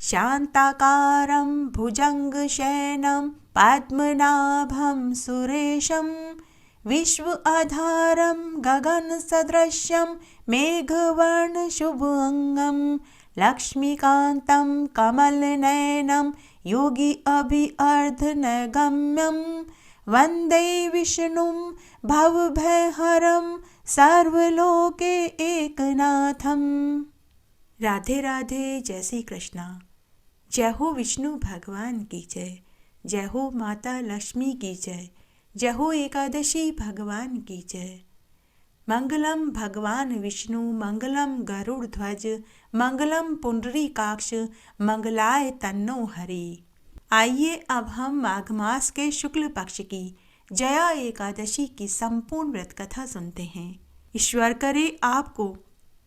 शान्ताकारं भुजङ्गशयनं पद्मनाभं सुरेशं विश्वाधारं गगनसदृशं मेघवर्णशुभाङ्गं लक्ष्मीकान्तं कमलनयनं योगी अभिअर्धनगम्यं वन्दे विष्णुं भवभयहरं सर्वलोके एकनाथम। राधे राधे। जय श्री कृष्णा। जय हो विष्णु भगवान की जय, जय हो माता लक्ष्मी की जय, जय हो एकादशी भगवान की जय। मंगलम भगवान विष्णु मंगलम गरुड़ ध्वज मंगलम पुंडरीकाक्ष मंगलाय तन्नो हरि। आइए अब हम माघ मास के शुक्ल पक्ष की जया एकादशी की संपूर्ण व्रत कथा सुनते हैं। ईश्वर करे आपको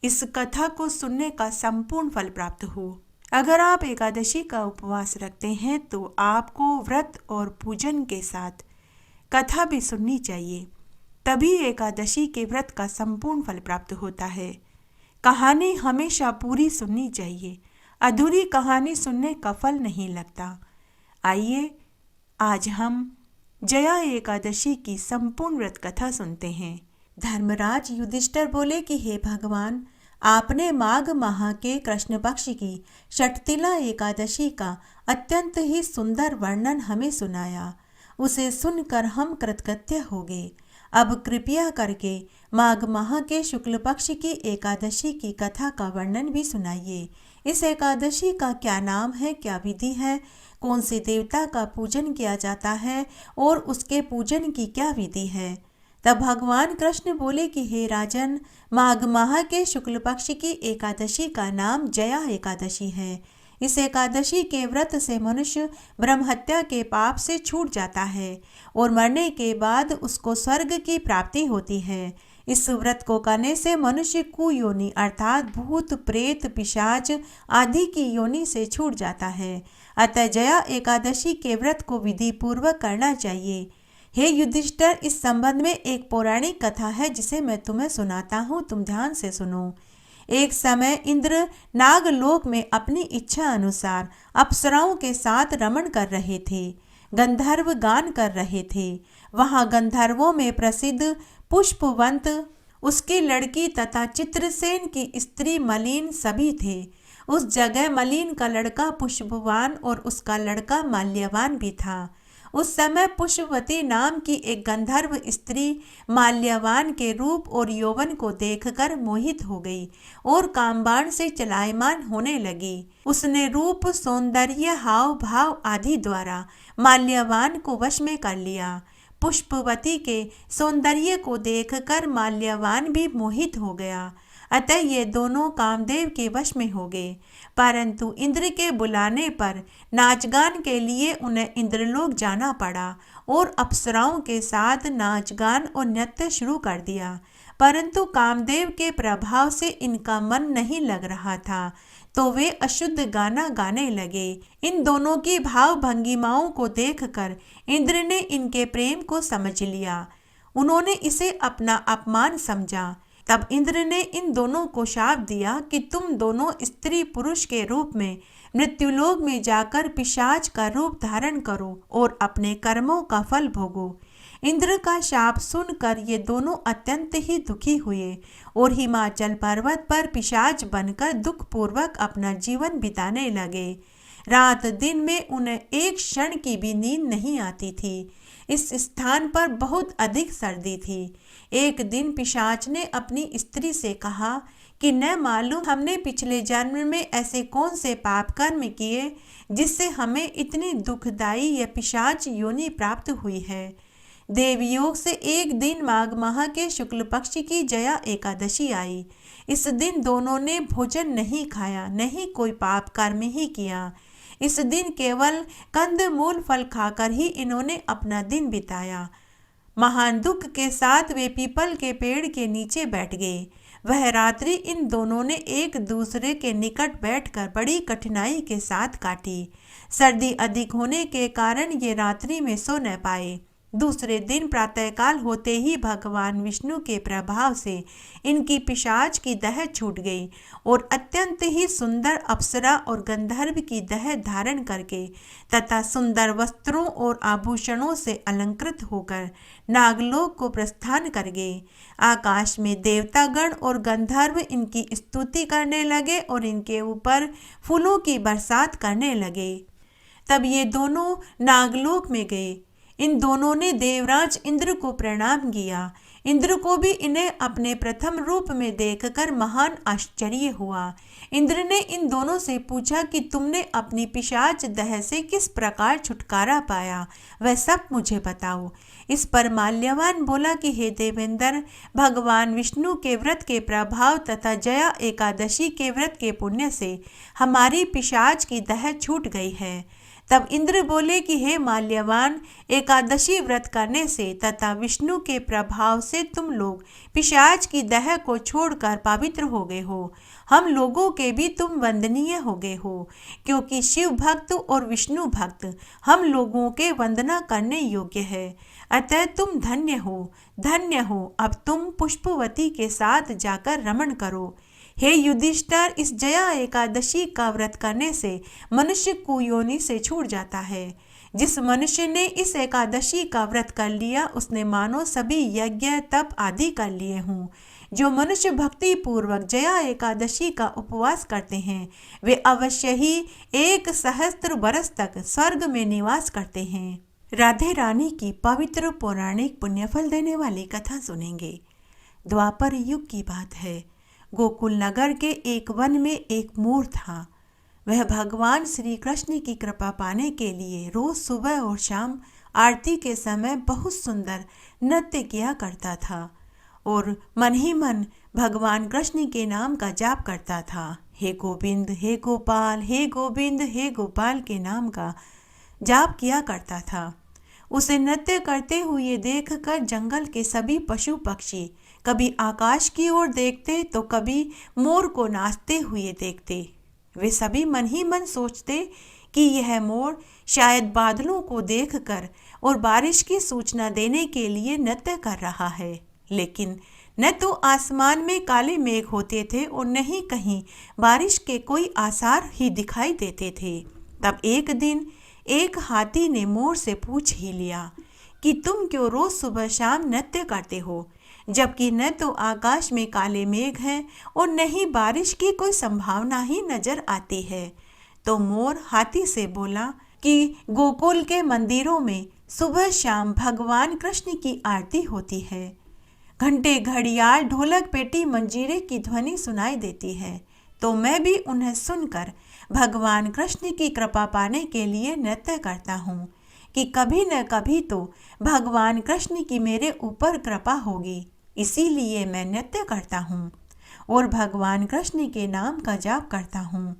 इस कथा को सुनने का संपूर्ण फल प्राप्त हो। अगर आप एकादशी का उपवास रखते हैं तो आपको व्रत और पूजन के साथ कथा भी सुननी चाहिए, तभी एकादशी के व्रत का संपूर्ण फल प्राप्त होता है। कहानी हमेशा पूरी सुननी चाहिए, अधूरी कहानी सुनने का फल नहीं लगता। आइए आज हम जया एकादशी की संपूर्ण व्रत कथा सुनते हैं। धर्मराज युधिष्ठिर बोले कि हे भगवान, आपने माघ माह के कृष्ण पक्ष की षटतिला एकादशी का अत्यंत ही सुंदर वर्णन हमें सुनाया। उसे सुनकर हम कृतकृत्य हो गए। अब कृपया करके माघ माह के शुक्ल पक्ष की एकादशी की कथा का वर्णन भी सुनाइए। इस एकादशी का क्या नाम है, क्या विधि है, कौन से देवता का पूजन किया जाता है और उसके पूजन की क्या विधि है। तब भगवान कृष्ण बोले कि हे राजन, माघ माह के शुक्ल पक्ष की एकादशी का नाम जया एकादशी है। इस एकादशी के व्रत से मनुष्य ब्रह्महत्या के पाप से छूट जाता है और मरने के बाद उसको स्वर्ग की प्राप्ति होती है। इस व्रत को करने से मनुष्य कुयोनि अर्थात भूत प्रेत पिशाच आदि की योनि से छूट जाता है। अतः जया एकादशी के व्रत को विधि पूर्वक करना चाहिए। हे युधिष्ठिर, इस संबंध में एक पौराणिक कथा है जिसे मैं तुम्हें सुनाता हूँ, तुम ध्यान से सुनो। एक समय इंद्र नागलोक में अपनी इच्छा अनुसार अप्सराओं के साथ रमण कर रहे थे, गंधर्व गान कर रहे थे। वहाँ गंधर्वों में प्रसिद्ध पुष्पवंत, उसकी लड़की तथा चित्रसेन की स्त्री मलिन सभी थे। उस जगह मलिन का लड़का पुष्पवान और उसका लड़का माल्यवान भी था। उस समय पुष्पवती नाम की एक गंधर्व स्त्री माल्यवान के रूप और यौवन को देखकर मोहित हो गई और कामबाण से चलायमान होने लगी। उसने रूप, सौंदर्य, हाव भाव आदि द्वारा माल्यवान को वश में कर लिया। पुष्पवती के सौंदर्य को देखकर माल्यवान भी मोहित हो गया। अतः ये दोनों कामदेव के वश में हो गए। परंतु इंद्र के बुलाने पर नाचगान के लिए उन्हें इंद्रलोक जाना पड़ा और अप्सराओं के साथ नाचगान और नृत्य शुरू कर दिया। परंतु कामदेव के प्रभाव से इनका मन नहीं लग रहा था, तो वे अशुद्ध गाना गाने लगे। इन दोनों की भाव भंगिमाओं को देखकर इंद्र ने इनके प्रेम को समझ लिया। उन्होंने इसे अपना अपमान समझा। तब इंद्र ने इन दोनों को शाप दिया कि तुम दोनों स्त्री पुरुष के रूप में मृत्युलोक में जाकर पिशाच का रूप धारण करो और अपने कर्मों का फल भोगो। इंद्र का शाप सुनकर ये दोनों अत्यंत ही दुखी हुए और हिमाचल पर्वत पर पिशाच बनकर दुखपूर्वक अपना जीवन बिताने लगे। रात दिन में उन्हें एक क्षण की भी नींद नहीं आती थी। इस स्थान पर बहुत अधिक सर्दी थी। एक दिन पिशाच ने अपनी स्त्री से कहा कि न मालूम हमने पिछले जन्म में ऐसे कौन से पाप कर्म किए जिससे हमें इतनी दुखदायी यह पिशाच योनि प्राप्त हुई है। देवयोग से एक दिन माघ माह के शुक्ल पक्ष की जया एकादशी आई। इस दिन दोनों ने भोजन नहीं खाया, नहीं कोई पाप कर्म ही किया। इस दिन केवल कंद मूल फल खाकर ही इन्होंने अपना दिन बिताया। महान दुख के साथ वे पीपल के पेड़ के नीचे बैठ गए। वह रात्रि इन दोनों ने एक दूसरे के निकट बैठकर बड़ी कठिनाई के साथ काटी। सर्दी अधिक होने के कारण ये रात्रि में सो न पाए। दूसरे दिन प्रातःकाल होते ही भगवान विष्णु के प्रभाव से इनकी पिशाच की दह छूट गई और अत्यंत ही सुंदर अप्सरा और गंधर्व की दह धारण करके तथा सुंदर वस्त्रों और आभूषणों से अलंकृत होकर नागलोक को प्रस्थान कर गए। आकाश में देवतागण और गंधर्व इनकी स्तुति करने लगे और इनके ऊपर फूलों की बरसात करने लगे। तब ये दोनों नागलोक में गए। इन दोनों ने देवराज इंद्र को प्रणाम किया। इंद्र को भी इन्हें अपने प्रथम रूप में देखकर महान आश्चर्य हुआ। इंद्र ने इन दोनों से पूछा कि तुमने अपनी पिशाच दह से किस प्रकार छुटकारा पाया, वह सब मुझे बताओ। इस पर माल्यवान बोला कि हे देवेंद्र, भगवान विष्णु के व्रत के प्रभाव तथा जया एकादशी के व्रत के पुण्य से हमारी पिशाच की दह छूट गई है। तब इंद्र बोले कि हे माल्यवान, एकादशी व्रत करने से तथा विष्णु के प्रभाव से तुम लोग पिशाच की दह को छोड़कर पवित्र हो गए हो। हम लोगों के भी तुम वंदनीय हो गए हो, क्योंकि शिव भक्त और विष्णु भक्त हम लोगों के वंदना करने योग्य है। अतः तुम धन्य हो, धन्य हो। अब तुम पुष्पवती के साथ जाकर रमण करो। हे युधिष्ठिर, इस जया एकादशी का व्रत करने से मनुष्य कुयोनि से छूट जाता है। जिस मनुष्य ने इस एकादशी का व्रत कर लिया उसने मानो सभी यज्ञ तप आदि कर लिए हों। जो मनुष्य भक्ति पूर्वक जया एकादशी का उपवास करते हैं वे अवश्य ही 1,000 वर्ष तक स्वर्ग में निवास करते हैं। राधे रानी की पवित्र पौराणिक पुण्यफल देने वाली कथा सुनेंगे। द्वापर युग की बात है। गोकुल नगर के एक वन में एक मोर था। वह भगवान श्री कृष्ण की कृपा पाने के लिए रोज सुबह और शाम आरती के समय बहुत सुंदर नृत्य किया करता था और मन ही मन भगवान कृष्ण के नाम का जाप करता था। हे गोविंद, हे गोपाल, हे गोविंद, हे गोपाल के नाम का जाप किया करता था। उसे नृत्य करते हुए देखकर जंगल के सभी पशु पक्षी कभी आकाश की ओर देखते तो कभी मोर को नाचते हुए देखते। वे सभी मन ही मन सोचते कि यह मोर शायद बादलों को देखकर और बारिश की सूचना देने के लिए नृत्य कर रहा है। लेकिन न तो आसमान में काले मेघ होते थे और न ही कहीं बारिश के कोई आसार ही दिखाई देते थे। तब एक दिन एक हाथी ने मोर से पूछ ही लिया कि तुम क्यों रोज सुबह शाम नृत्य करते हो, जबकि न तो आकाश में काले मेघ हैं और न ही बारिश की कोई संभावना ही नजर आती है। तो मोर हाथी से बोला कि गोकुल के मंदिरों में सुबह शाम भगवान कृष्ण की आरती होती है। घंटे, घड़ियाल, ढोलक, पेटी, मंजीरे की ध्वनि सुनाई देती है। तो मैं भी उन्हें सुनकर भगवान कृष्ण की कृपा पाने के लिए नृत्य करता हूँ कि कभी न कभी तो भगवान कृष्ण की मेरे ऊपर कृपा होगी। इसीलिए मैं नृत्य करता हूँ और भगवान कृष्ण के नाम का जाप करता हूँ।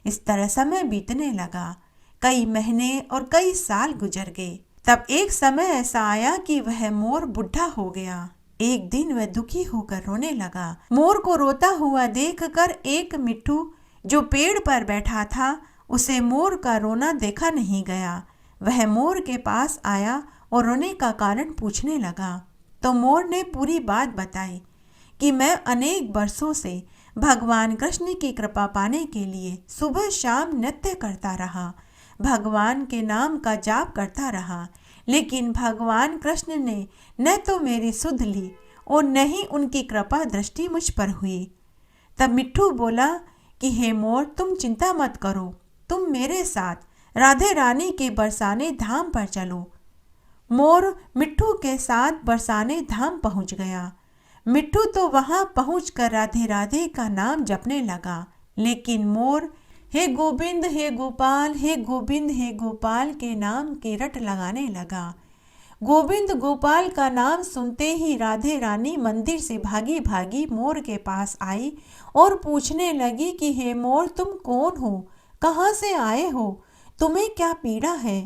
इस तरह समय बीतने लगा। कई महीने और कई साल गुजर गए। तब एक समय ऐसा आया कि वह मोर बुढ़ा हो गया। एक दिन वह दुखी होकर रोने लगा। मोर को रोता हुआ देखकर एक मिट्ठू जो पेड़ पर बैठा था, उसे मोर का रोना देखा नहीं गया। वह मोर के पास आया और रोने का कारण पूछने लगा। तो मोर ने पूरी बात बताई कि मैं अनेक वर्षों से भगवान कृष्ण की कृपा पाने के लिए सुबह शाम नृत्य करता रहा, भगवान के नाम का जाप करता रहा, लेकिन भगवान कृष्ण ने न तो मेरी सुध ली और न ही उनकी कृपा दृष्टि मुझ पर हुई। तब मिट्ठू बोला कि हे मोर, तुम चिंता मत करो, तुम मेरे साथ राधे रानी के बरसाने धाम पर चलो। मोर मिट्ठू के साथ बरसाने धाम पहुंच गया। मिट्ठू तो वहां पहुंचकर राधे राधे का नाम जपने लगा, लेकिन मोर हे गोविंद, हे गोपाल, हे गोविंद, हे गोपाल के नाम की रट लगाने लगा। गोविंद गोपाल का नाम सुनते ही राधे रानी मंदिर से भागी भागी मोर के पास आई और पूछने लगी कि हे मोर, तुम कौन हो, कहाँ से आए हो, तुम्हें क्या पीड़ा है।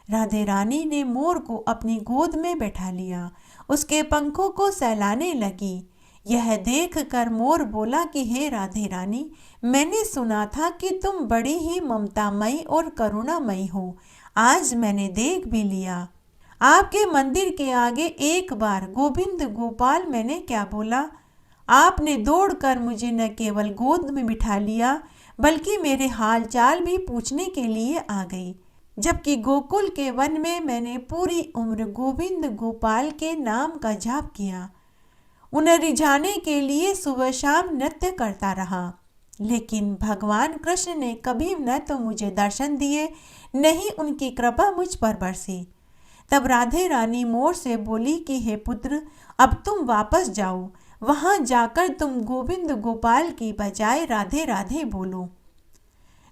राधे रानी ने मोर को अपनी गोद में बैठा लिया, उसके पंखों को सहलाने लगी। यह देखकर मोर बोला कि हे राधे रानी, मैंने सुना था कि तुम बड़ी ही ममतामयी और करुणामयी हो। आज मैंने देख भी लिया। आपके मंदिर के आगे एक बार गोविंद गोपाल मैंने क्या बोला। आपने दौड़कर मुझे न केवल गोद में बिठा लिया बल्कि मेरे हाल चाल भी पूछने के लिए आ गई, जबकि गोकुल के वन में मैंने पूरी उम्र गोविंद गोपाल के नाम का जाप किया। उन्हें रिझाने के लिए सुबह शाम नृत्य करता रहा, लेकिन भगवान कृष्ण ने कभी न तो मुझे दर्शन दिए, न ही उनकी कृपा मुझ पर बरसी। तब राधे रानी मोर से बोली कि हे पुत्र, अब तुम वापस जाओ, वहां जाकर तुम गोविंद गोपाल की बजाय राधे राधे बोलो।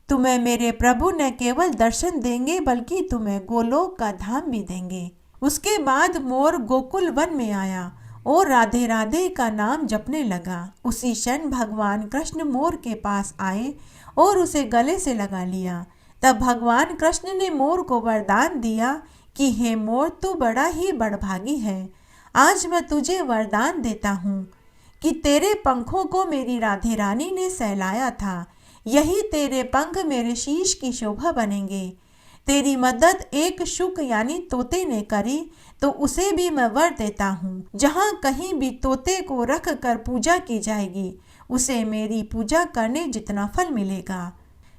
तुम्हें मेरे प्रभु न केवल दर्शन देंगे बल्कि तुम्हें गोलोक का धाम भी देंगे। उसके बाद मोर गोकुल वन में आया और राधे राधे का नाम जपने लगा। उसी क्षण भगवान कृष्ण मोर के पास आए और उसे गले से लगा लिया। तब भगवान कृष्ण ने मोर को वरदान दिया कि हे मोर, तू बड़ा ही बड़भागी है। आज मैं तुझे वरदान देता हूँ कि तेरे पंखों को मेरी राधे रानी ने सहलाया था, यही तेरे पंख मेरे शीश की शोभा बनेंगे। तेरी मदद एक शुक यानी तोते ने करी तो उसे भी मैं वर देता हूँ। जहाँ कहीं भी तोते को रख कर पूजा की जाएगी उसे मेरी पूजा करने जितना फल मिलेगा।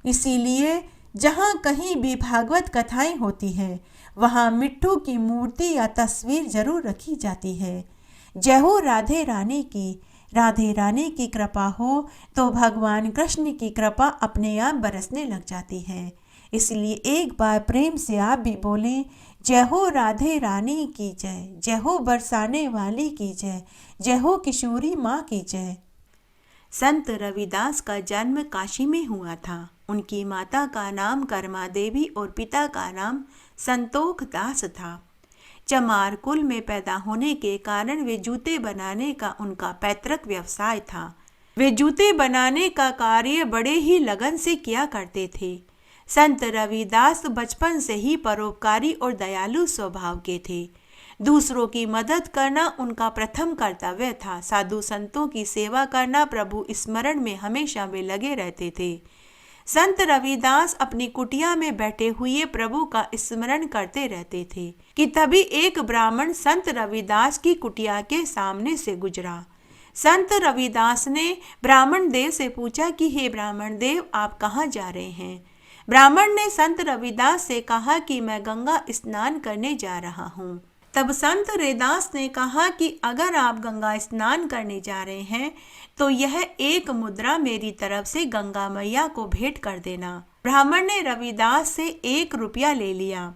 इसीलिए जहाँ कहीं भी भागवत कथाएं होती है वहाँ मिट्ठू की मूर्ति या तस्वीर जरूर रखी जाती है। जय हो राधे रानी की। राधे रानी की कृपा हो तो भगवान कृष्ण की कृपा अपने आप बरसने लग जाती है। इसलिए एक बार प्रेम से आप भी बोलें, जय हो राधे रानी की जय, जय हो बरसाने वाली की जय, जय हो किशोरी माँ की जय। संत रविदास का जन्म काशी में हुआ था। उनकी माता का नाम कर्मा देवी और पिता का नाम संतोख दास था। चमार कुल में पैदा होने के कारण वे जूते बनाने का उनका पैतृक व्यवसाय था। वे जूते बनाने का कार्य बड़े ही लगन से किया करते थे। संत रविदास बचपन से ही परोपकारी और दयालु स्वभाव के थे। दूसरों की मदद करना उनका प्रथम कर्तव्य था। साधु संतों की सेवा करना, प्रभु स्मरण में हमेशा वे लगे रहते थे। संत रविदास अपनी कुटिया में बैठे हुए प्रभु का स्मरण करते रहते थे कि तभी एक ब्राह्मण संत रविदास की कुटिया के सामने से गुजरा। संत रविदास ने ब्राह्मण देव से पूछा कि हे ब्राह्मण देव, आप कहाँ जा रहे हैं। ब्राह्मण ने संत रविदास से कहा कि मैं गंगा स्नान करने जा रहा हूँ। तब संत रविदास ने कहा कि अगर आप गंगा स्नान करने जा रहे हैं तो यह एक मुद्रा मेरी तरफ से गंगा मैया को भेंट कर देना। ब्राह्मण ने रविदास से 1 रुपया ले लिया।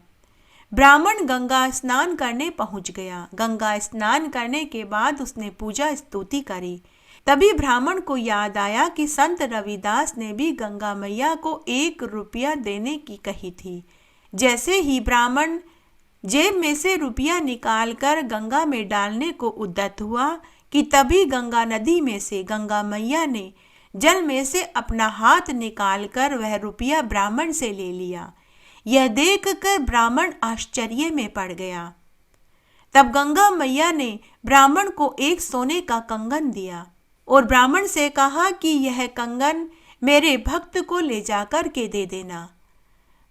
ब्राह्मण गंगा स्नान करने पहुंच गया। गंगा स्नान करने के बाद उसने पूजा स्तुति करी। तभी ब्राह्मण को याद आया कि संत रविदास ने भी गंगा मैया को 1 रुपया देने की कही थी। जैसे ही ब्राह्मण जेब में से रुपया निकालकर गंगा में डालने को उद्यत हुआ कि तभी गंगा नदी में से गंगा मैया ने जल में से अपना हाथ निकालकर वह रुपया ब्राह्मण से ले लिया। यह देखकर ब्राह्मण आश्चर्य में पड़ गया। तब गंगा मैया ने ब्राह्मण को एक सोने का कंगन दिया और ब्राह्मण से कहा कि यह कंगन मेरे भक्त को ले जाकर के दे देना।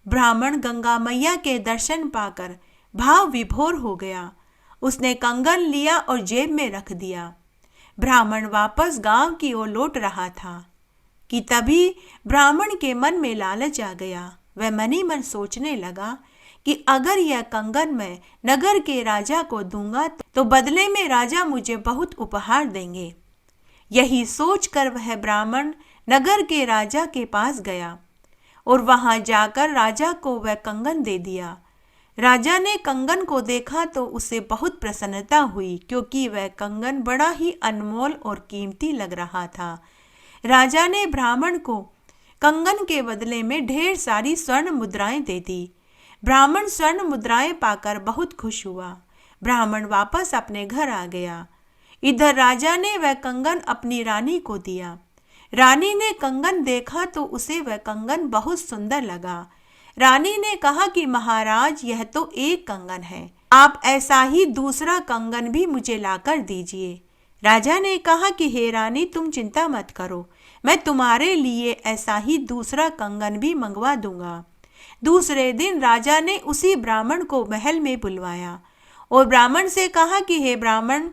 ब्राह्मण गंगा मैया के दर्शन पाकर भाव विभोर हो गया। उसने कंगन लिया और जेब में रख दिया। ब्राह्मण वापस गांव की ओर लौट रहा था कि तभी ब्राह्मण के मन में लालच आ गया। वह मनी मन सोचने लगा कि अगर यह कंगन मैं नगर के राजा को दूंगा तो बदले में राजा मुझे बहुत उपहार देंगे। यही सोचकर वह ब्राह्मण नगर के राजा के पास गया और वहां जाकर राजा को वह कंगन दे दिया। राजा ने कंगन को देखा तो उसे बहुत प्रसन्नता हुई, क्योंकि वह कंगन बड़ा ही अनमोल और कीमती लग रहा था। राजा ने ब्राह्मण को कंगन के बदले में ढेर सारी स्वर्ण मुद्राएं दे दी। ब्राह्मण स्वर्ण मुद्राएं पाकर बहुत खुश हुआ। ब्राह्मण वापस अपने घर आ गया। इधर राजा ने वह कंगन अपनी रानी को दिया। रानी ने कंगन देखा तो उसे वह कंगन बहुत सुंदर लगा। रानी ने कहा कि महाराज, यह तो एक कंगन है, आप ऐसा ही दूसरा कंगन भी मुझे लाकर दीजिए। राजा ने कहा कि हे रानी, तुम चिंता मत करो, मैं तुम्हारे लिए ऐसा ही दूसरा कंगन भी मंगवा दूंगा। दूसरे दिन राजा ने उसी ब्राह्मण को महल में बुलवाया और ब्राह्मण से कहा कि हे ब्राह्मण,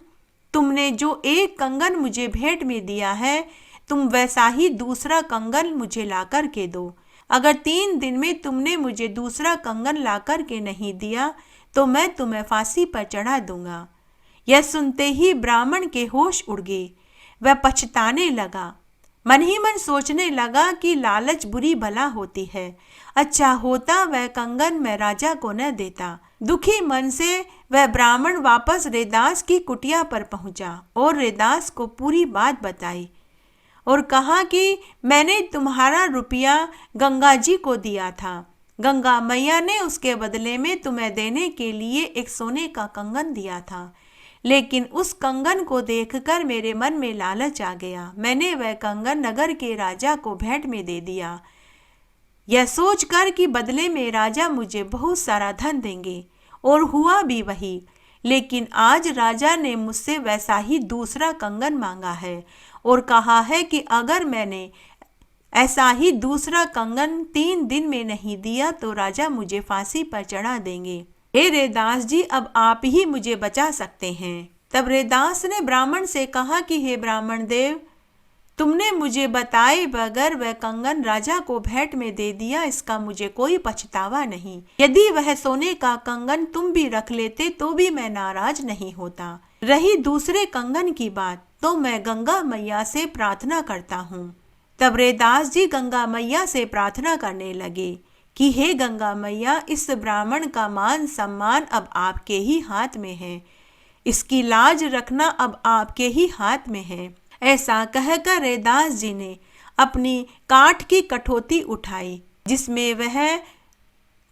तुमने जो एक कंगन मुझे भेंट में दिया है, तुम वैसा ही दूसरा कंगन मुझे ला कर के दो। अगर 3 दिन में तुमने मुझे दूसरा कंगन ला कर के नहीं दिया तो मैं तुम्हें फांसी पर चढ़ा दूंगा। यह सुनते ही ब्राह्मण के होश उड़ गए। वह पछताने लगा, मन ही मन सोचने लगा कि लालच बुरी भला होती है। अच्छा होता वह कंगन मैं राजा को न देता। दुखी मन से वह ब्राह्मण वापस रैदास की कुटिया पर पहुंचा और रैदास को पूरी बात बताई और कहा कि मैंने तुम्हारा रुपया गंगा जी को दिया था। गंगा मैया ने उसके बदले में तुम्हें देने के लिए एक सोने का कंगन दिया था, लेकिन उस कंगन को देखकर मेरे मन में लालच आ गया। मैंने वह कंगन नगर के राजा को भेंट में दे दिया, यह सोचकर कि बदले में राजा मुझे बहुत सारा धन देंगे। और हुआ भी वही। लेकिन आज राजा ने मुझसे वैसा ही दूसरा कंगन मांगा है और कहा है कि अगर मैंने ऐसा ही दूसरा कंगन 3 दिन में नहीं दिया तो राजा मुझे फांसी पर चढ़ा देंगे। हे रैदास जी, अब आप ही मुझे बचा सकते हैं। तब रैदास ने ब्राह्मण से कहा कि हे ब्राह्मण देव, तुमने मुझे बताए बगैर वह कंगन राजा को भेंट में दे दिया, इसका मुझे कोई पछतावा नहीं। यदि वह सोने का कंगन तुम भी रख लेते तो भी मैं नाराज नहीं होता। रही दूसरे कंगन की बात, तो मैं गंगा मैया से प्रार्थना करता हूँ। तब रैदास जी गंगा मैया से प्रार्थना करने लगे कि हे गंगा मैया, इस ब्राह्मण का मान सम्मान अब आपके ही हाथ में है, इसकी लाज रखना अब आपके ही हाथ में है। ऐसा कहकर रैदास जी ने अपनी काठ की कठौती उठाई जिसमें वह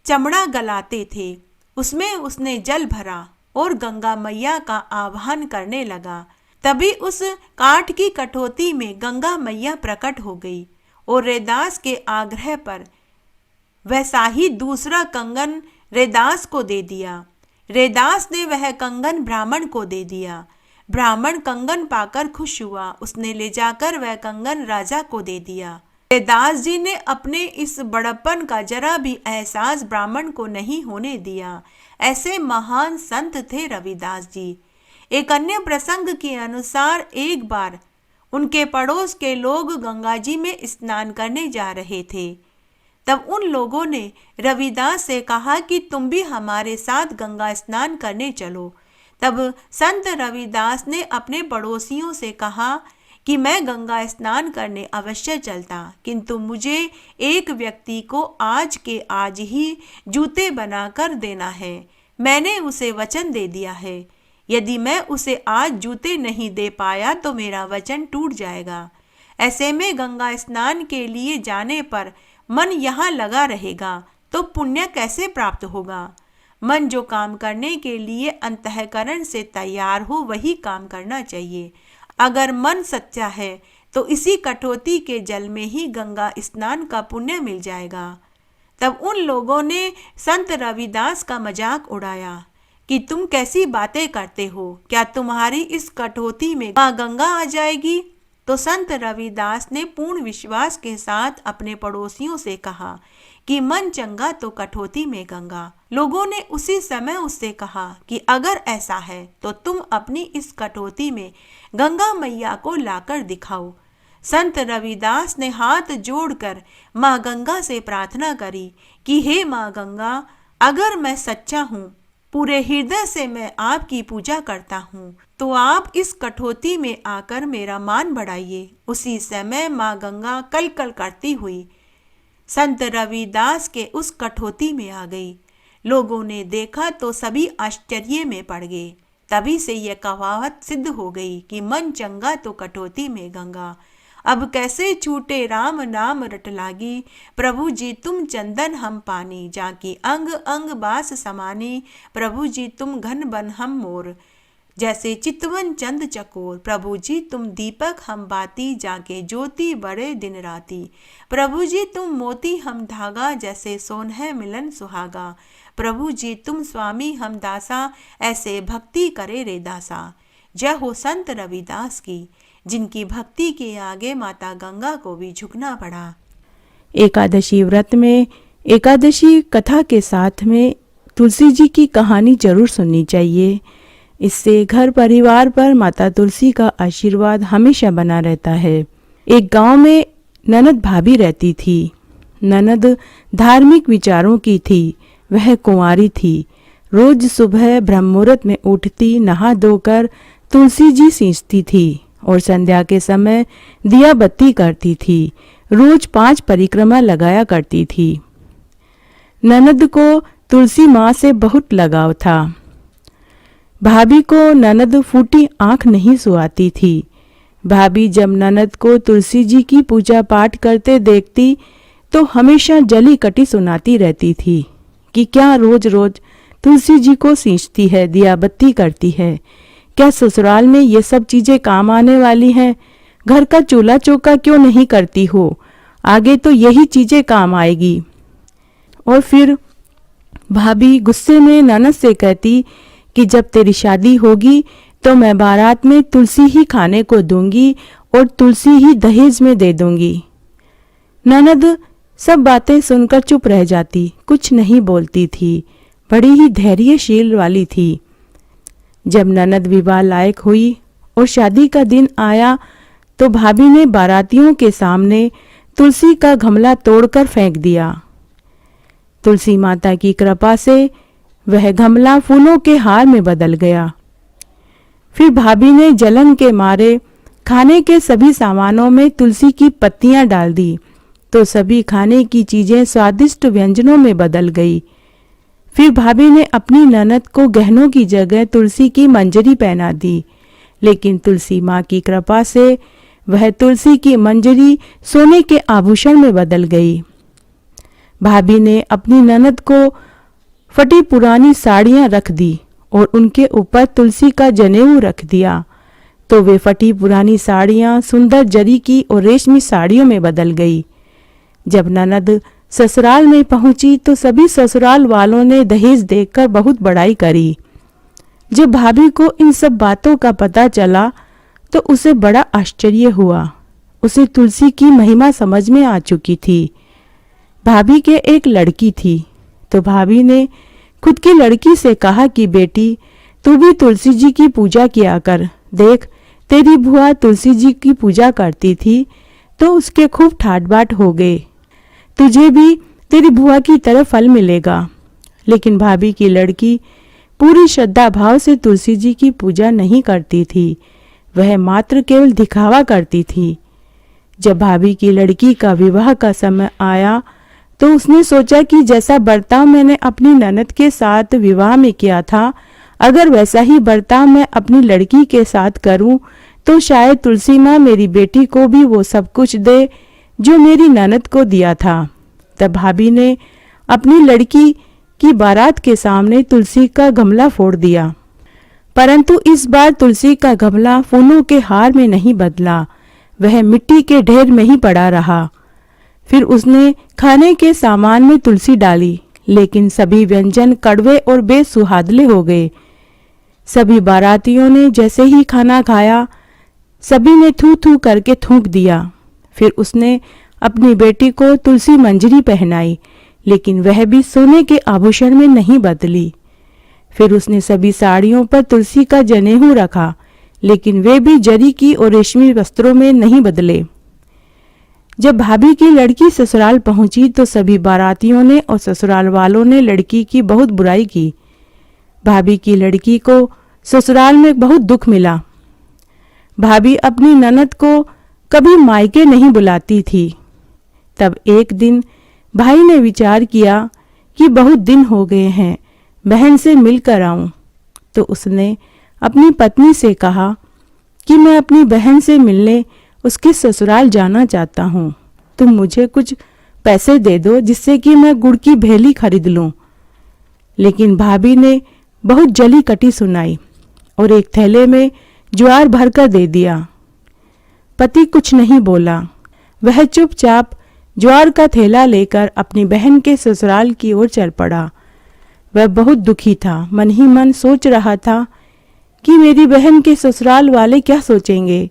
चमड़ा गलाते थे, उसमें उसने जल भरा और गंगा मैया का आह्वान करने लगा। तभी उस काठ की कठौती में गंगा मैया प्रकट हो गई और रैदास के आग्रह पर वैसा ही दूसरा कंगन रैदास को दे दिया। रैदास ने वह कंगन ब्राह्मण को दे दिया। ब्राह्मण कंगन पाकर खुश हुआ। उसने ले जाकर वह कंगन राजा को दे दिया। रैदास जी ने अपने इस बड़प्पन का जरा भी एहसास ब्राह्मण को नहीं होने दिया। ऐसे महान संत थे रविदास जी। एक अन्य प्रसंग के अनुसार एक बार उनके पड़ोस के लोग गंगा जी में स्नान करने जा रहे थे। तब उन लोगों ने रविदास से कहा कि तुम भी हमारे साथ गंगा स्नान करने चलो। तब संत रविदास ने अपने पड़ोसियों से कहा कि मैं गंगा स्नान करने अवश्य चलता, किंतु मुझे एक व्यक्ति को आज के आज ही जूते बनाकर देना है। मैंने उसे वचन दे दिया है। यदि मैं उसे आज जूते नहीं दे पाया तो मेरा वचन टूट जाएगा। ऐसे में गंगा स्नान के लिए जाने पर मन यहाँ लगा रहेगा तो पुण्य कैसे प्राप्त होगा। मन जो काम करने के लिए अंतःकरण से तैयार हो वही काम करना चाहिए। अगर मन सच्चा है तो इसी कठौती के जल में ही गंगा स्नान का पुण्य मिल जाएगा। तब उन लोगों ने संत रविदास का मजाक उड़ाया कि तुम कैसी बातें करते हो, क्या तुम्हारी इस कठौती में माँ गंगा आ जाएगी। तो संत रविदास ने पूर्ण विश्वास के साथ अपने पड़ोसियों से कहा कि मन चंगा तो कठौती में गंगा। लोगों ने उसी समय उससे कहा कि अगर ऐसा है तो तुम अपनी इस कठौती में गंगा मैया को लाकर दिखाओ। संत रविदास ने हाथ जोड़कर माँ गंगा से प्रार्थना करी कि हे माँ गंगा, अगर मैं सच्चा हूँ, पूरे हृदय से मैं आपकी पूजा करता हूँ, तो आप इस कठौती में आकर मेरा मान बढ़ाइए। उसी समय माँ गंगा कल कल करती हुई संत रविदास के उस कठौती में आ गई। लोगों ने देखा तो सभी आश्चर्य में पड़ गए। तभी से यह कहावत सिद्ध हो गई कि मन चंगा तो कठौती में गंगा। अब कैसे छूटे राम नाम रट लागी, प्रभु जी तुम चंदन हम पानी, जाकी अंग अंग बास समानी, प्रभु जी तुम घन बन हम मोर, जैसे चितवन चंद चकोर, प्रभु जी तुम दीपक हम बाती, जाके ज्योति बड़े दिन राती, प्रभु जी तुम मोती हम धागा, जैसे सोन है मिलन सुहागा, प्रभु जी तुम स्वामी हम दासा, ऐसे भक्ति करे रे दासा। जय हो संत रविदास की, जिनकी भक्ति के आगे माता गंगा को भी झुकना पड़ा। एकादशी व्रत में एकादशी कथा के साथ में तुलसी जी की कहानी जरूर सुननी चाहिए। इससे घर परिवार पर माता तुलसी का आशीर्वाद हमेशा बना रहता है। एक गांव में ननद भाभी रहती थी। ननद धार्मिक विचारों की थी। वह कुंवारी थी। रोज सुबह ब्रह्म मुहूर्त में उठती, नहा धोकर तुलसी जी सींचती थी और संध्या के समय दिया बत्ती करती थी। रोज 5 परिक्रमा लगाया करती थी। ननद को तुलसी माँ से बहुत लगाव था। भाभी को ननद फूटी आंख नहीं सुहाती थी। भाभी जब ननद को तुलसी जी की पूजा पाठ करते देखती तो हमेशा जली कटी सुनाती रहती थी कि क्या रोज रोज तुलसी जी को सींचती है, दिया बत्ती करती है। क्या ससुराल में ये सब चीजें काम आने वाली हैं? घर का चूल्हा चौका क्यों नहीं करती हो? आगे तो यही चीजें काम आएगी। और फिर भाभी गुस्से में ननद से कहती कि जब तेरी शादी होगी तो मैं बारात में तुलसी ही खाने को दूंगी और तुलसी ही दहेज में दे दूंगी। ननद सब बातें सुनकर चुप रह जाती, कुछ नहीं बोलती थी। बड़ी ही धैर्यशील वाली थी। जब ननद विवाह लायक हुई और शादी का दिन आया तो भाभी ने बारातियों के सामने तुलसी का गमला तोड़कर फेंक दिया। तुलसी माता की कृपा से वह गमला फूलों के हार में बदल गया। फिर भाभी ने जलन के मारे खाने के सभी सामानों में तुलसी की पत्तियां डाल दी तो सभी खाने की चीजें स्वादिष्ट व्यंजनों में बदल गई। फिर भाभी ने अपनी ननद को गहनों की जगह तुलसी की मंजरी पहना दी, लेकिन तुलसी माँ की कृपा से वह तुलसी की मंजरी सोने के आभूषण में बदल गई। भाभी ने अपनी ननद को फटी पुरानी साड़ियां रख दी और उनके ऊपर तुलसी का जनेऊ रख दिया तो वे फटी पुरानी साड़ियां सुंदर जरी की और रेशमी साड़ियों में बदल गई। जब ननद ससुराल में पहुंची तो सभी ससुराल वालों ने दहेज देखकर बहुत बड़ाई करी। जब भाभी को इन सब बातों का पता चला तो उसे बड़ा आश्चर्य हुआ। उसे तुलसी की महिमा समझ में आ चुकी थी। भाभी के एक लड़की थी तो भाभी ने खुद की लड़की से कहा कि बेटी तू भी तुलसी जी की पूजा किया कर। देख तेरी बुआ तुलसी जी की पूजा करती थी तो उसके खूब ठाट बाट हो गए। तुझे भी तेरी बुआ की तरह फल मिलेगा। लेकिन भाभी की लड़की पूरी श्रद्धा भाव से तुलसी जी की पूजा नहीं करती थी। वह मात्र केवल दिखावा करती थी। जब भाभी की लड़की का विवाह का समय आया तो उसने सोचा कि जैसा बर्ताव मैंने अपनी ननद के साथ विवाह में किया था, अगर वैसा ही बर्ताव मैं अपनी लड़की के साथ करूं तो शायद तुलसी माँ मेरी बेटी को भी वो सब कुछ दे जो मेरी ननद को दिया था। तब भाभी ने अपनी लड़की की बारात के सामने तुलसी का गमला फोड़ दिया, परंतु इस बार तुलसी का गमला फूलों के हार में नहीं बदला, वह मिट्टी के ढेर में ही पड़ा रहा। फिर उसने खाने के सामान में तुलसी डाली, लेकिन सभी व्यंजन कड़वे और बेसुहादले हो गए। सभी बारातियों ने जैसे ही खाना खाया सभी ने थू थू करके थूक दिया। फिर उसने अपनी बेटी को तुलसी मंजरी पहनाई, लेकिन वह भी सोने के आभूषण में नहीं बदली। फिर उसने सभी साड़ियों पर तुलसी का जनेऊ रखा, लेकिन वे भी जरी की और रेशमी वस्त्रों में नहीं बदले। जब भाभी की लड़की ससुराल पहुंची तो सभी बारातियों ने और ससुराल वालों ने लड़की की बहुत बुराई की। भाभी की लड़की को ससुराल में बहुत दुख मिला। भाभी अपनी ननद को कभी मायके नहीं बुलाती थी। तब एक दिन भाई ने विचार किया कि बहुत दिन हो गए हैं, बहन से मिलकर आऊं। तो उसने अपनी पत्नी से कहा कि मैं अपनी बहन से मिलने उसके ससुराल जाना चाहता हूँ। तुम मुझे कुछ पैसे दे दो जिससे कि मैं गुड़ की भेली खरीद लूं। लेकिन भाभी ने बहुत जली कटी सुनाई और एक थैले में ज्वार भरकर दे दिया। पति कुछ नहीं बोला। वह चुपचाप ज्वार का थैला लेकर अपनी बहन के ससुराल की ओर चल पड़ा। वह बहुत दुखी था। मन ही मन सोच रहा था कि मेरी बहन के ससुराल वाले क्या सोचेंगे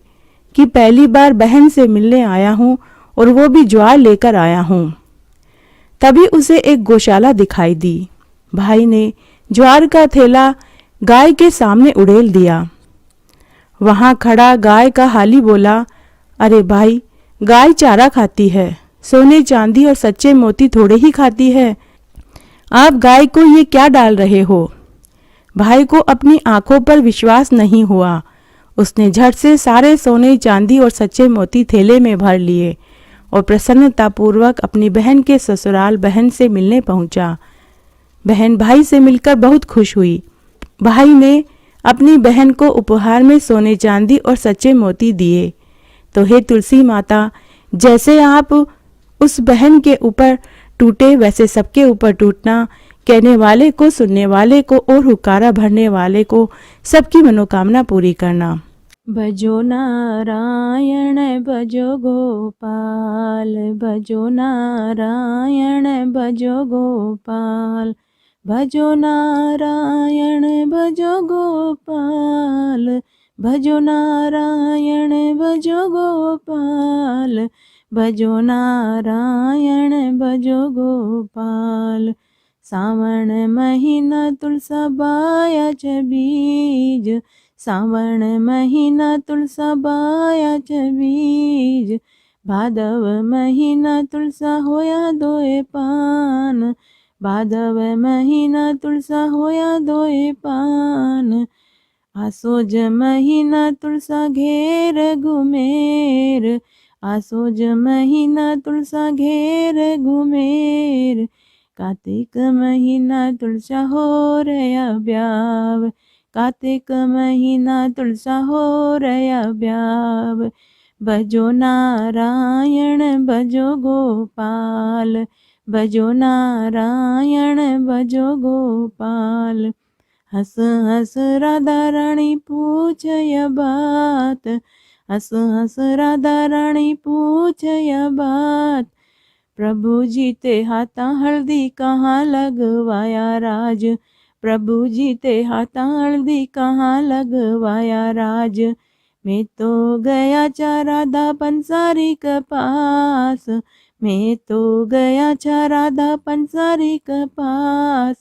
कि पहली बार बहन से मिलने आया हूँ और वो भी ज्वार लेकर आया हूँ। तभी उसे एक गौशाला दिखाई दी। भाई ने ज्वार का थैला गाय के सामने उड़ेल दिया। वहां खड़ा गाय का हाली बोला, अरे भाई, गाय चारा खाती है, सोने चांदी और सच्चे मोती थोड़े ही खाती है। आप गाय को ये क्या डाल रहे हो? भाई को अपनी आंखों पर विश्वास नहीं हुआ। उसने झट से सारे सोने चांदी और सच्चे मोती थैले में भर लिए और प्रसन्नतापूर्वक अपनी बहन के ससुराल बहन से मिलने पहुंचा। बहन भाई से मिलकर बहुत खुश हुई। भाई ने अपनी बहन को उपहार में सोने चांदी और सच्चे मोती दिए। तो हे तुलसी माता, जैसे आप उस बहन के ऊपर टूटे वैसे सबके ऊपर टूटना, कहने वाले को, सुनने वाले को और हुक्कारा भरने वाले को सबकी मनोकामना पूरी करना। भजो नारायण भजो गोपाल, भजो नारायण भजो गोपाल, भजो नारायण भजो गोपाल, भजो नारायण भजो गोपाल, भजो नारायण भजो गोपाल। सावण महीना तुलसा बायाच बीज, सावण महीना तुलसा बायाच बीज, भादव महीना तुलसा होया दोए पान, भादव महीना तुलसा होया दोए पान। आसोज महीना तुलसा घेर घुमेर, आसोज महीना तुलसा घेर घुमेर, कार्तिक महीना तुलसा हो रया ब्याव, कार्तिक महीना तुलसा हो रया ब्याव। भजो नारायण भजो गोपाल, भजो नारायण भजो गोपाल। हंस हंस राधा रानी पूछय बात, हंस हंस राधा रानी पूछय बात। प्रभु जी ते हाथा हल्दी कहाँ लगवाया राज, प्रभु जी ते हाथा हल्दी कहाँ लगवाया राज। मैं तो गया था राधा पंसारी के पास, मैं तो गया था राधा पंसारी के पास।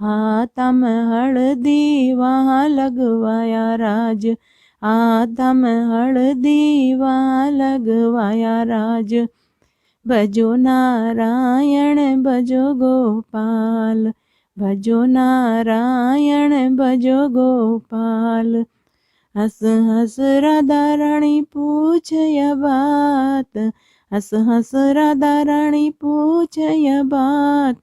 हाथा में हल्दी वहाँ लगवाया राज, हाथा में हल्दी वहाँ लगवाया राज। भजो नारायण भजो गोपाल, भजो नारायण भजो गोपाल। हंस हंस राधा रानी पूछय बात, हंस हंस राधा रानी पूछय बात।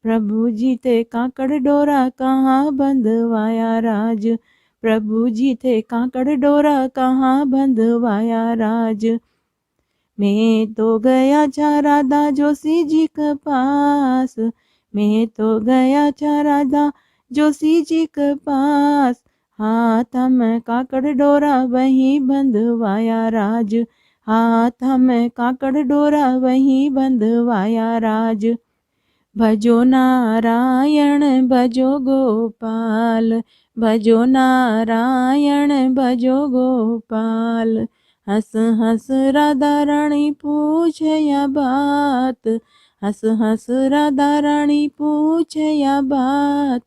प्रभु जी ते काकड़ डोरा कहाँ बंधवाया राज, प्रभु जी ते काकड़ डोरा कहाँ बंधवाया राज। मैं तो गया था राधा जोशी जी के पास, मैं तो गया था राधा जोशी जी के पास। हाथ में काकड़ डोरा वहीं बंधवाया राज, हाथ में काकड़ डोरा वहीं बंधवाया राज। भजो नारायण भजो गोपाल, भजो नारायण भजो गोपाल। हंस हंस राधा रानी पूछया बात, हंस हंस राधा रानी पूछया बात।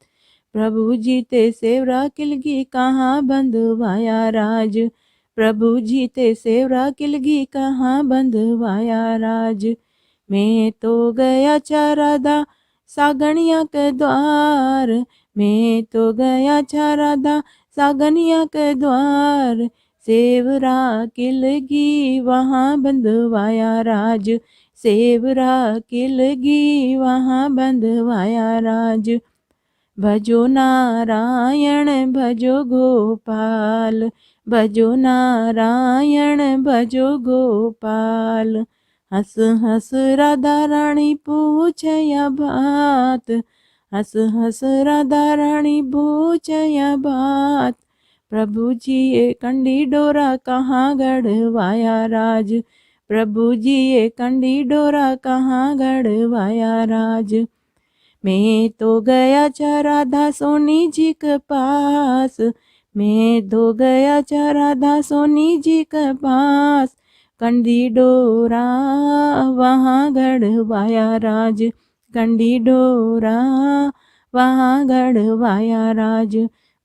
प्रभु जी ते सेवरा किलगी कहाँ बंधवाया राज, प्रभु जी ते सेवरा किलगी कहाँ बंधवाया राज। मैं तो गया था राधा सागनिया के द्वार, मैं तो गया था राधा सागनिया के द्वार। सेवरा किलगी वहाँ बंधवाया राज, सेवरा किलगी वहाँ बंधवाया राज। भजो नारायण भजो गोपाल, भजो नारायण भजो गोपाल। हंस हंस राधा रानी पूछया बात, हंस हंस राधा रानी पूछया बात। प्रभु जी ये कंडी डोरा कहाँ गड़वाया राज, प्रभु जी ये कंडी डोरा कहाँ गड़वाया राज। मैं तो गया था राधा सोनी जी के पास, मैं तो गया था राधा सोनी जी के पास। कंडी डोरा वहाँ गड़वाया राज, कंडी डोरा वहाँ गढ़वाया राज।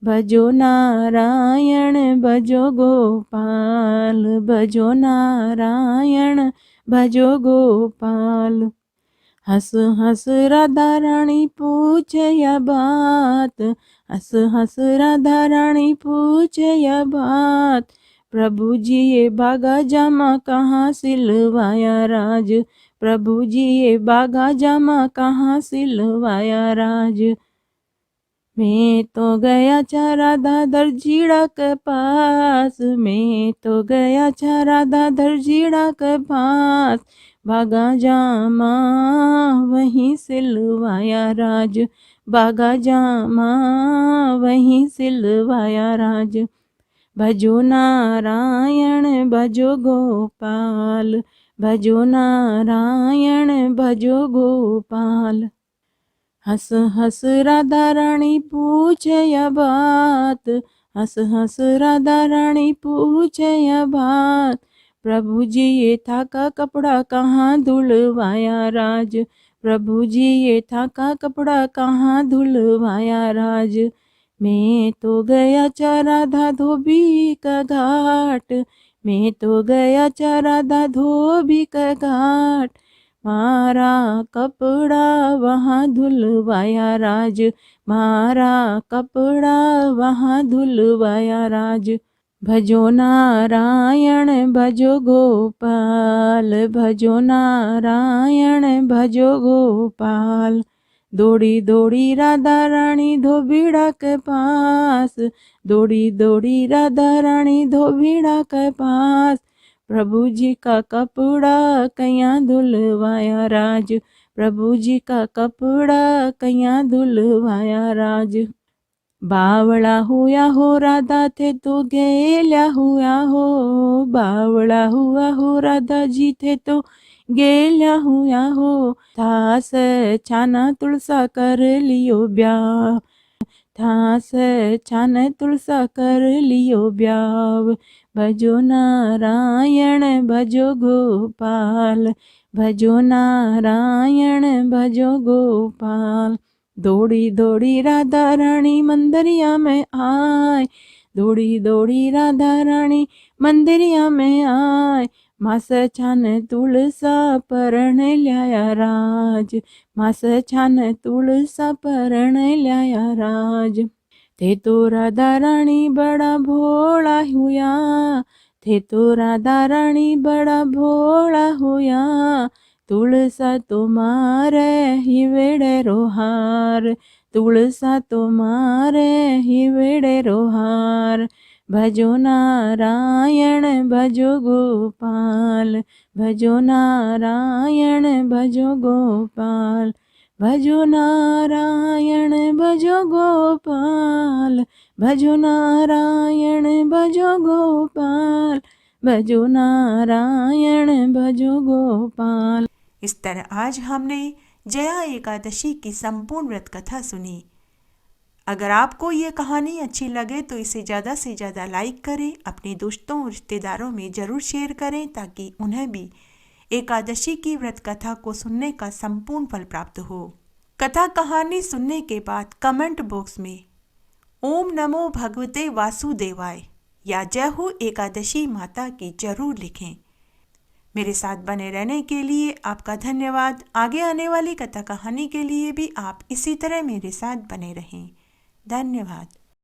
भजो नारायण भजो गोपाल, भजो नारायण भजो गोपाल। हंस हंस राधा रानी पूछे या बात, हंस हंस राधा रानी पूछे या बात। प्रभु जी ये बागा जामा कहाँ सिलवाया राज, प्रभु जी ये बागा जामा कहाँ सिलवाया राज। मैं तो गया था राधा दर्जीड़ा के पास, मैं तो गया था राधा दर्जीड़ा के पास। बागा जामा वहीं सिलवाया राज, बागा जामा वहीं सिलवाया राज। भजो नारायण भजो गोपाल, भजो नारायण भजो गोपाल। हंस हंस राधा रानी पूछे या बात, हंस हंस राधा रानी पूछे या बात। प्रभु जी ये था का कपड़ा कहाँ धुलवाया राज, प्रभु जी ये था का कपड़ा कहाँ धुलवाया राज। मैं तो गया चा राधा धोबी का घाट, मैं तो गया चा राधा धोबी का घाट। मारा कपड़ा वहाँ धुलवाया राज, मारा कपड़ा वहाँ धुलवाया राज। भजो नारायण भजो गोपाल, भजो नारायण भजो गोपाल। दौड़ी दौड़ी राधा रानी धोबीड़ा के पास, दौड़ी दौड़ी राधा रानी धोबीड़ा के पास। प्रभु जी का कपड़ा कहाँ धुलवाया राज, प्रभु जी का कपड़ा कहाँ धुलवाया राज। बावळा हुआ हो राधा थे तो गेल्या हुआ हो, बावळा हुआ हो राधा जी थे तो गेल्या हुआ हो। थास छाना तुलसा कर लियो ब्याह, थास छान तुलसा कर लियो ब्याव। भजो नारायण भजो गोपाल, भजो नारायण भजो गोपाल। दौड़ी दौड़ी राधा रानी मंदिरिया में आए, दौड़ी दौड़ी राधा रानी मंदिरिया में आए। मास छान तुलसा परण ल्याया राज, मास छान तुलसा परण ल्याया राज। थे तो राधा रानी बड़ा भोला हुआ, थे तो राधा रानी बड़ा भोला हुआ। तुलसा तुम्हारे ही वेड़े रोहार, तुलसा तुम्हारे ही वेड़े रोहार। भजो नारायण भजो गोपाल, भजो नारायण भजो गोपाल। भजो नारायण भजो गोपाल, भजो नारायण भजो गोपाल, भजो नारायण भजो गोपाल। इस तरह आज हमने जया एकादशी की संपूर्ण व्रत कथा सुनी। अगर आपको ये कहानी अच्छी लगे तो इसे ज़्यादा से ज़्यादा लाइक करें, अपने दोस्तों और रिश्तेदारों में ज़रूर शेयर करें ताकि उन्हें भी एकादशी की व्रत कथा को सुनने का संपूर्ण फल प्राप्त हो। कथा कहानी सुनने के बाद कमेंट बॉक्स में ओम नमो भगवते वासुदेवाय या जय हो एकादशी माता की जरूर लिखें। मेरे साथ बने रहने के लिए आपका धन्यवाद। आगे आने वाली कथा कहानी के लिए भी आप इसी तरह मेरे साथ बने रहें। धन्यवाद।